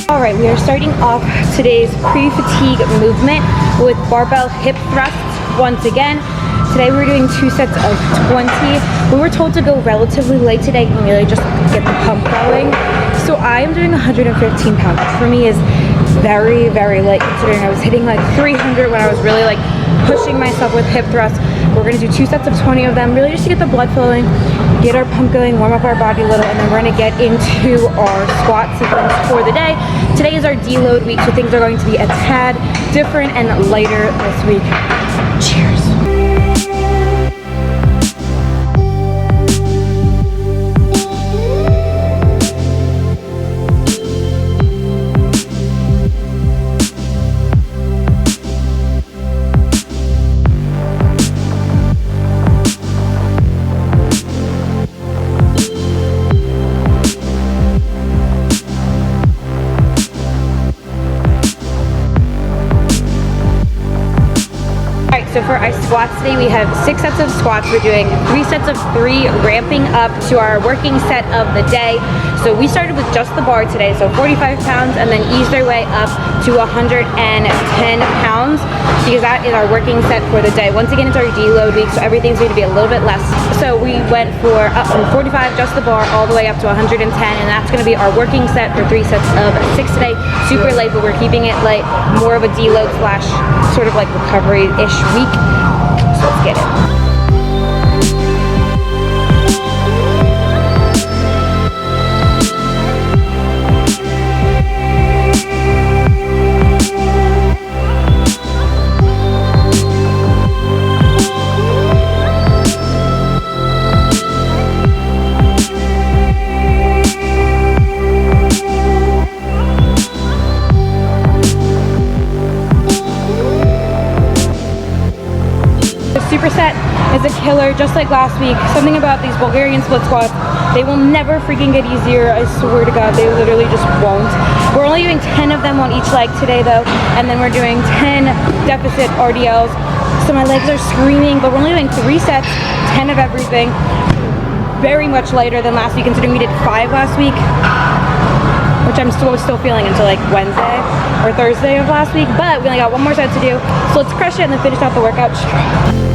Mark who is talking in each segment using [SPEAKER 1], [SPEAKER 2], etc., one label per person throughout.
[SPEAKER 1] Alright, we are starting off today's pre-fatigue movement with barbell hip thrusts once again. Today we're doing 2 sets of 20. We were told to go relatively light today and really just get the pump going. So I am doing 115 pounds, which for me is very, very light considering I was hitting like 300 when I was really like pushing myself with hip thrusts. We're going to do 2 sets of 20 of them, really just to get the blood flowing, get our pump going, warm up our body a little, and then we're going to get into our squat sequence for the day. Today is our deload week, so things are going to be a tad different and lighter this week. Cheers. So for our squats today, we have 6 sets of squats. We're doing 3 sets of 3, ramping up to our working set of the day. So we started with just the bar today, so 45 pounds, and then eased our way up to 110 pounds, because that is our working set for the day. Once again, it's our deload week, so everything's going to be a little bit less. So we went for up from 45, just the bar, all the way up to 110, and that's going to be our working set for 3 sets of 6 today. Super light, but we're keeping it light, more of a deload slash sort of like recovery-ish week. So let's get it. Superset is a killer, just like last week. Something about these Bulgarian Split Squats, they will never freaking get easier. I swear to God, they literally just won't. We're only doing 10 of them on each leg today though, and then we're doing 10 deficit RDLs. So my legs are screaming, but we're only doing 3 sets, 10 of everything. Very much lighter than last week, considering we did 5 last week, which I'm still feeling until like Wednesday or Thursday of last week, but we only got 1 more set to do. So let's crush it and then finish out the workout strong.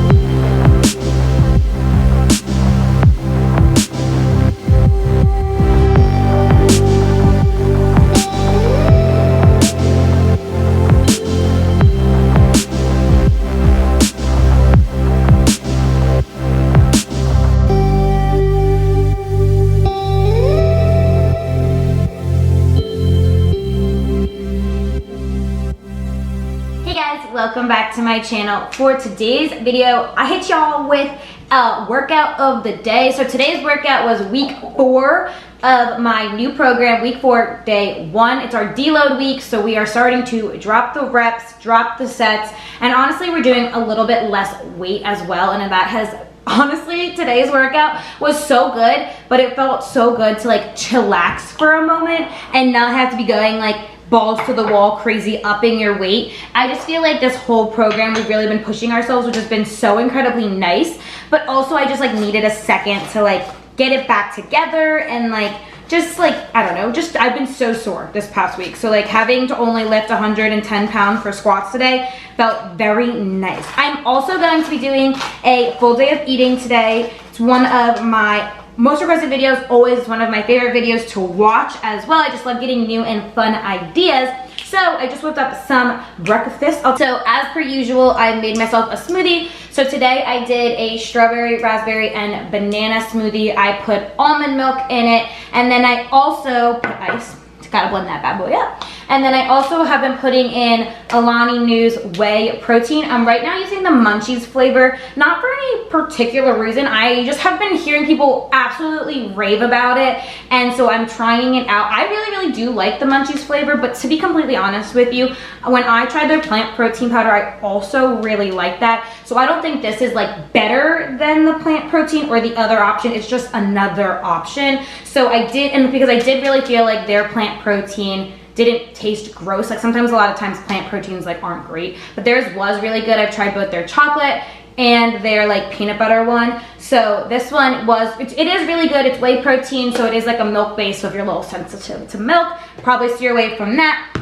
[SPEAKER 1] Welcome back to my channel. For today's video, I hit y'all with a workout of the day. So today's workout was week 4 of my new program, week 4, day 1. It's our deload week, so we are starting to drop the reps, drop the sets, and honestly, we're doing a little bit less weight as well, and that has honestly, today's workout was so good, but it felt so good to like chillax for a moment and not have to be going like balls to the wall crazy upping your weight. I just feel like this whole program we've really been pushing ourselves, which has been so incredibly nice, but also I just like needed a second to like get it back together and like just like, I don't know, just I've been so sore this past week. So like having to only lift 110 pounds for squats today felt very nice. I'm also going to be doing a full day of eating today. It's one of my most requested videos, always one of my favorite videos to watch as well. I just love getting new and fun ideas. So I just whipped up some breakfast. So as per usual, I made myself a smoothie. So today I did a strawberry, raspberry, and banana smoothie. I put almond milk in it, and then I also put ice. Gotta blend that bad boy up. And then I also have been putting in Alani Nu's whey protein. I'm right now using the Munchies flavor, not for any particular reason. I just have been hearing people absolutely rave about it, and so I'm trying it out. I really do like the Munchies flavor, but to be completely honest with you, when I tried their plant protein powder, I also really like that. So I don't think this is like better than the plant protein or the other option. It's just another option. So I did, and because I did really feel like their plant protein didn't taste gross. Like sometimes, a lot of times plant proteins like aren't great, but theirs was really good. I've tried both their chocolate and their like peanut butter one. So this one was, it is really good. It's whey protein, so it is like a milk base. So if you're a little sensitive to milk, probably steer away from that.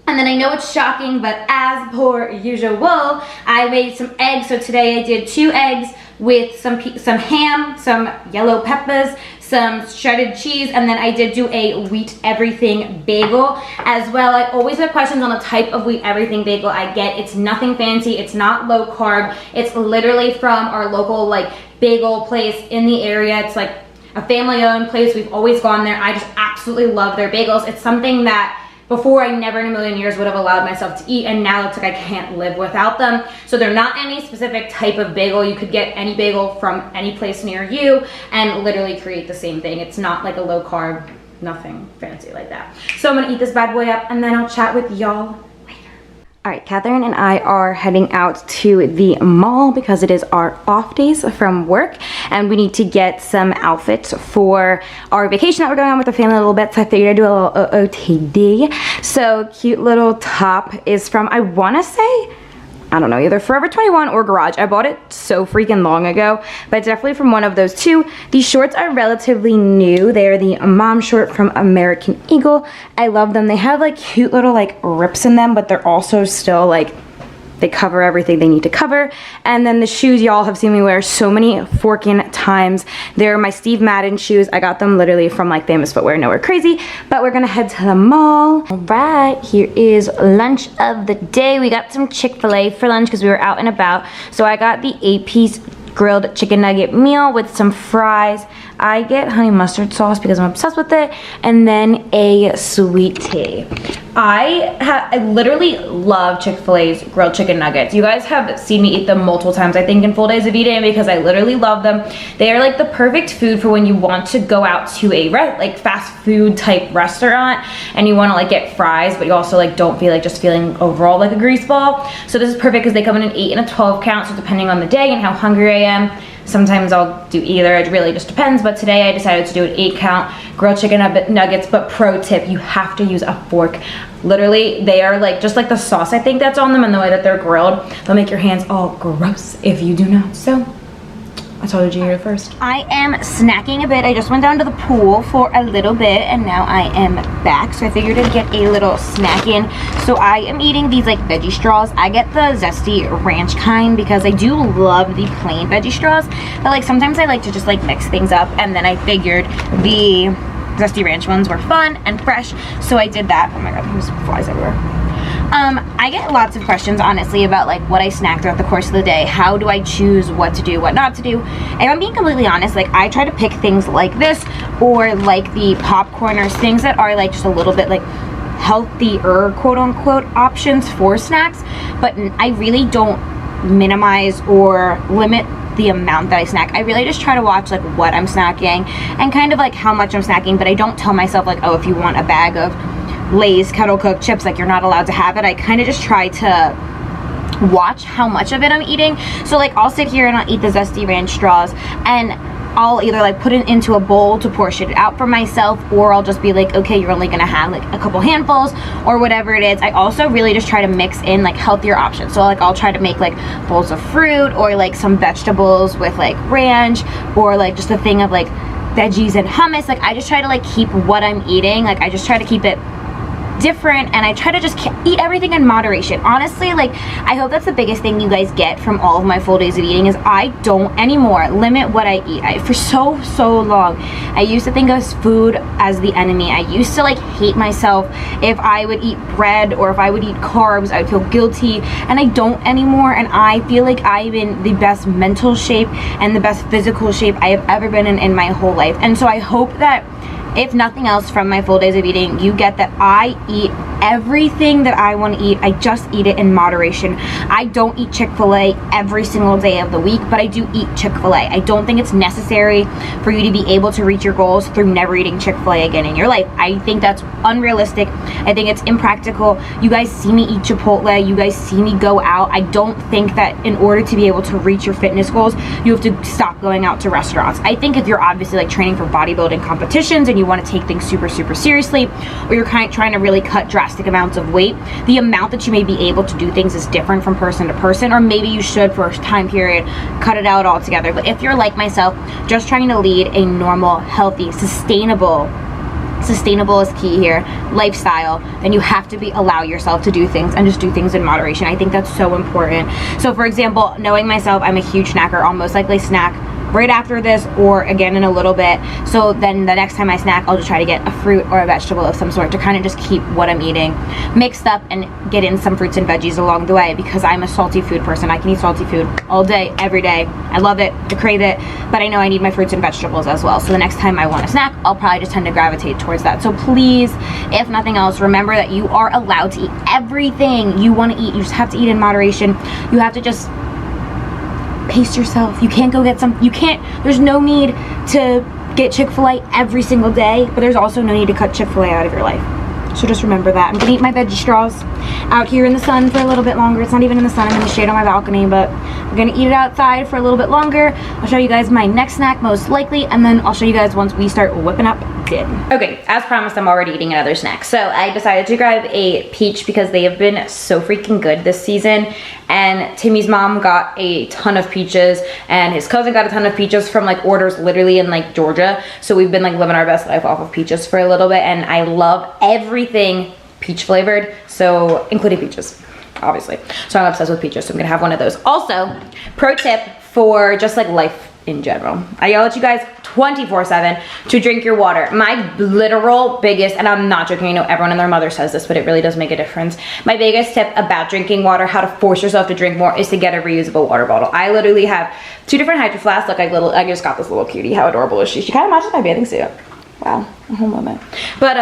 [SPEAKER 1] And then I know it's shocking, but as per usual, I made some eggs. So today I did 2 eggs with some ham, some yellow peppers, some shredded cheese, and then I did do a wheat everything bagel as well. I always have questions on the type of wheat everything bagel I get. It's nothing fancy, it's not low carb. It's literally from our local like bagel place in the area. It's like a family owned place. We've always gone there. I just absolutely love their bagels. It's something that before I never in a million years would have allowed myself to eat, and now it's like I can't live without them. So they're not any specific type of bagel. You could get any bagel from any place near you and literally create the same thing. It's not like a low carb, nothing fancy like that. So I'm gonna eat this bad boy up and then I'll chat with y'all. All right, Catherine and I are heading out to the mall because it is our off days from work, and we need to get some outfits for our vacation that we're going on with the family a little bit. So I figured I'd do a little OOTD. So cute little top is from, I wanna say, I don't know, either Forever 21 or Garage. I bought it so freaking long ago, but it's definitely from one of those two. These shorts are relatively new. They are the mom short from American Eagle. I love them. They have like cute little like rips in them, but they're also still like, they cover everything they need to cover. And then the shoes, y'all have seen me wear so many forking times. They're my Steve Madden shoes. I got them literally from like Famous Footwear, nowhere crazy. But we're gonna head to the mall. All right, here is lunch of the day. We got some Chick-fil-A for lunch because we were out and about. So I got the 8-piece grilled chicken nugget meal with some fries. I get honey mustard sauce because I'm obsessed with it, and then a sweet tea. I literally love Chick-fil-A's grilled chicken nuggets. You guys have seen me eat them multiple times, I think, in full days of eating, because I literally love them. They are like the perfect food for when you want to go out to a like fast food type restaurant and you want to like get fries, but you also like don't feel like just feeling overall like a grease ball. So this is perfect because they come in an 8 and a 12 count. So depending on the day and how hungry I am, sometimes I'll do either. It really just depends. But today I decided to do an 8 count grilled chicken nuggets. But pro tip, you have to use a fork. Literally, they are like just like the sauce I think that's on them and the way that they're grilled. They'll make your hands all gross if you do not. So I told you here first. I am snacking a bit. I just went down to the pool for a little bit and now I am back. So I figured I'd get a little snack in. So I am eating these like veggie straws. I get the zesty ranch kind because I do love the plain veggie straws. But like sometimes I like to just like mix things up, and then I figured the zesty ranch ones were fun and fresh. So I did that. Oh my God, there's flies everywhere. I get lots of questions, honestly, about like what I snack throughout the course of the day. How do I choose what to do, what not to do? And if I'm being completely honest, like I try to pick things like this or like the popcorners, things that are like just a little bit like healthier, quote unquote, options for snacks. But I really don't minimize or limit the amount that I snack. I really just try to watch like what I'm snacking and kind of like how much I'm snacking, but I don't tell myself like, oh, if you want a bag of Lay's kettle cooked chips, like you're not allowed to have it. I kind of just try to watch how much of it I'm eating. So like I'll sit here and I'll eat the zesty ranch straws, and I'll either like put it into a bowl to portion it out for myself, or I'll just be like, okay, you're only gonna have like a couple handfuls or whatever it is. I also really just try to mix in like healthier options. So like I'll try to make like bowls of fruit or like some vegetables with like ranch, or like just a thing of like veggies and hummus. Like I just try to like keep what I'm eating, like I just try to keep it different, and I try to just eat everything in moderation. Honestly, like, I hope that's the biggest thing you guys get from all of my full days of eating is I don't anymore limit what I eat. For so long, I used to think of food as the enemy. I used to like hate myself if I would eat bread or if I would eat carbs. I would feel guilty, and I don't anymore, and I feel like I'm in the best mental shape and the best physical shape I have ever been in my whole life. And so I hope that if nothing else from my full days of eating, you get that I eat everything that I want to eat. I just eat it in moderation. I don't eat Chick-fil-A every single day of the week, but I do eat Chick-fil-A. I don't think it's necessary for you to be able to reach your goals through never eating Chick-fil-A again in your life. I think that's unrealistic. I think it's impractical. You guys see me eat Chipotle. You guys see me go out. I don't think that in order to be able to reach your fitness goals, you have to stop going out to restaurants. I think if you're obviously like training for bodybuilding competitions and you want to take things super seriously, or you're kind of trying to really cut drastic amounts of weight, the amount that you may be able to do things is different from person to person, or maybe you should for a time period cut it out altogether. But if you're like myself, just trying to lead a normal, healthy, sustainable is key here, lifestyle, then you have to allow yourself to do things and just do things in moderation. I think that's so important. So for example, knowing myself, I'm a huge snacker. I'll most likely snack right after this or again in a little bit. So then the next time I snack, I'll just try to get a fruit or a vegetable of some sort to kind of just keep what I'm eating mixed up and get in some fruits and veggies along the way, because I'm a salty food person. I can eat salty food all day, every day. I love it, I crave it, but I know I need my fruits and vegetables as well. So the next time I want to snack, I'll probably just tend to gravitate towards that. So please, if nothing else, remember that you are allowed to eat everything you want to eat. You just have to eat in moderation. You have to just pace yourself. You can't go get there's no need to get Chick-fil-A every single day, but there's also no need to cut Chick-fil-A out of your life. So just remember that. I'm gonna eat my veggie straws out here in the sun for a little bit longer. It's not even in the sun, I'm in the shade on my balcony, but I'm gonna eat it outside for a little bit longer. I'll show you guys my next snack most likely, and then I'll show you guys once we start whipping up din. Okay, as promised, I'm already eating another snack. So I decided to grab a peach because they have been so freaking good this season. And Timmy's mom got a ton of peaches, and his cousin got a ton of peaches from like orders literally in like Georgia. So we've been like living our best life off of peaches for a little bit, and I love everything peach flavored, so including peaches, obviously. So I'm obsessed with peaches, so I'm gonna have one of those. Also, pro tip for just like life in general, I yell at you guys 24/7 to drink your water. My literal biggest, and I'm not joking, I know everyone and their mother says this, but it really does make a difference. My biggest tip about drinking water, how to force yourself to drink more, is to get a reusable water bottle. I literally have 2 different Hydro Flasks. Look, I just got this little cutie. How adorable is she? She kind of matches my bathing suit. Wow, a whole moment. But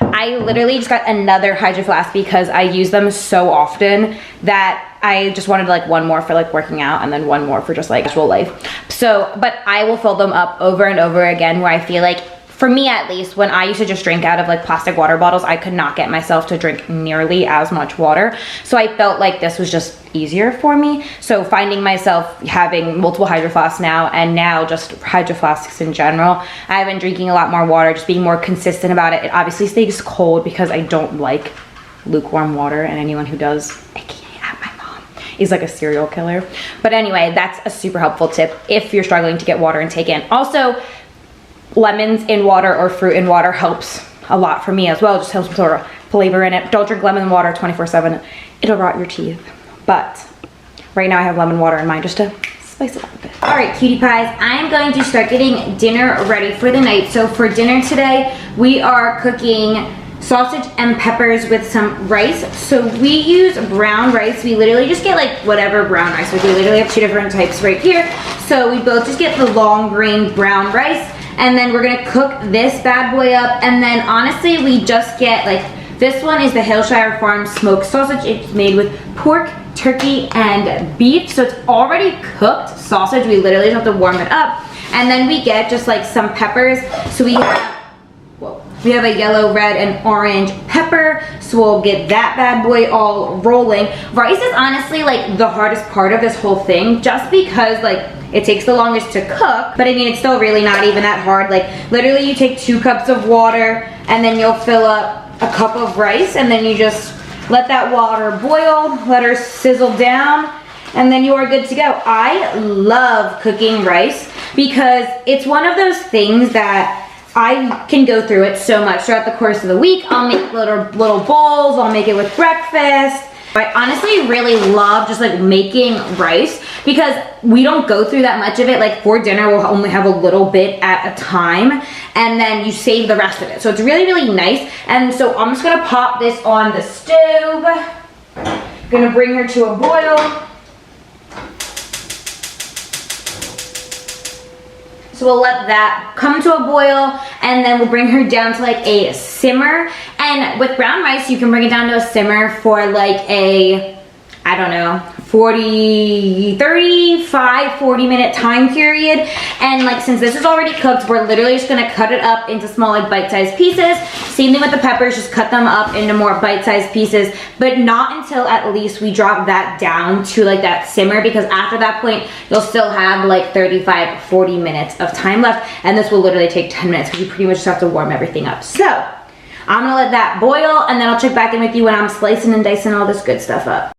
[SPEAKER 1] I literally just got another Hydro Flask because I use them so often that I just wanted like one more for like working out and then one more for just like actual life. So, but I will fill them up over and over again, where I feel like, for me at least, when I used to just drink out of like plastic water bottles, I could not get myself to drink nearly as much water. So I felt like this was just easier for me. So finding myself having multiple Hydro Flasks now, and now just Hydro Flasks in general, I've been drinking a lot more water, just being more consistent about it. It obviously stays cold because I don't like lukewarm water, and anyone who does, is like a serial killer. But anyway, that's a super helpful tip if you're struggling to get water intake in. Also, lemons in water or fruit in water helps a lot for me as well. It just helps with sort of flavor in it. Don't drink lemon water 24/7. It'll rot your teeth. But right now I have lemon water in mine just to spice it up a bit. All right, cutie pies, I am going to start getting dinner ready for the night. So for dinner today, we are cooking sausage and peppers with some rice. So we use brown rice. We literally just get like whatever brown rice. We literally have 2 different types right here. So we both just get the long grain brown rice, and then we're gonna cook this bad boy up. And then honestly, we just get like, this one is the Hillshire Farm smoked sausage. It's made with pork, turkey, and beef. So it's already cooked sausage. We literally just have to warm it up. And then we get just like some peppers. So we have a yellow, red, and orange pepper, so we'll get that bad boy all rolling. Rice is honestly like the hardest part of this whole thing, just because like it takes the longest to cook, but I mean, it's still really not even that hard. Like literally you take 2 cups of water, and then you'll fill up a cup of rice, and then you just let that water boil, let her sizzle down, and then you are good to go. I love cooking rice because it's one of those things that I can go through it so much throughout the course of the week. I'll make little bowls. I'll make it with breakfast. I honestly really love just like making rice because we don't go through that much of it. Like for dinner, we'll only have a little bit at a time and then you save the rest of it. So it's really, really nice. And so I'm just gonna pop this on the stove. Gonna bring her to a boil. So we'll let that come to a boil and then we'll bring her down to like a simmer. And with brown rice, you can bring it down to a simmer for like a, I don't know, 40 minute time period. And like since this is already cooked, we're literally just gonna cut it up into small like bite-sized pieces. Same thing with the peppers, just cut them up into more bite-sized pieces, but not until at least we drop that down to like that simmer, because after that point, you'll still have like 35-40 minutes of time left, and this will literally take 10 minutes because you pretty much just have to warm everything up. So I'm gonna let that boil and then I'll check back in with you when I'm slicing and dicing all this good stuff up.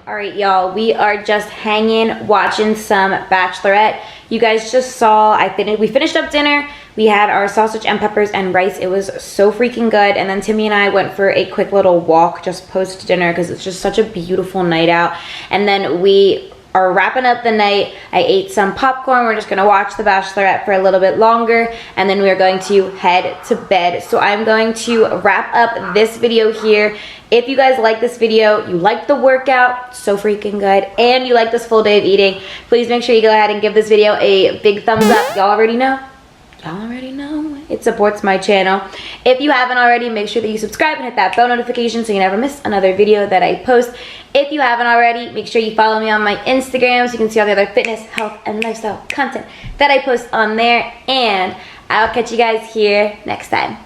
[SPEAKER 1] Alright y'all, we are just hanging, watching some Bachelorette. You guys just saw, we finished up dinner. We had our sausage and peppers and rice. It was so freaking good. And then Timmy and I went for a quick little walk just post dinner because it's just such a beautiful night out. And then we are wrapping up the night. I ate some popcorn. We're just gonna watch The Bachelorette for a little bit longer and then we are going to head to bed. So I'm going to wrap up this video here. If you guys like this video, you like the workout, so freaking good, and you like this full day of eating, please make sure you go ahead and give this video a big thumbs up. Y'all already know. Y'all already know. It supports my channel. If you haven't already, make sure that you subscribe and hit that bell notification so you never miss another video that I post. If you haven't already, make sure you follow me on my Instagram so you can see all the other fitness, health, and lifestyle content that I post on there. And I'll catch you guys here next time.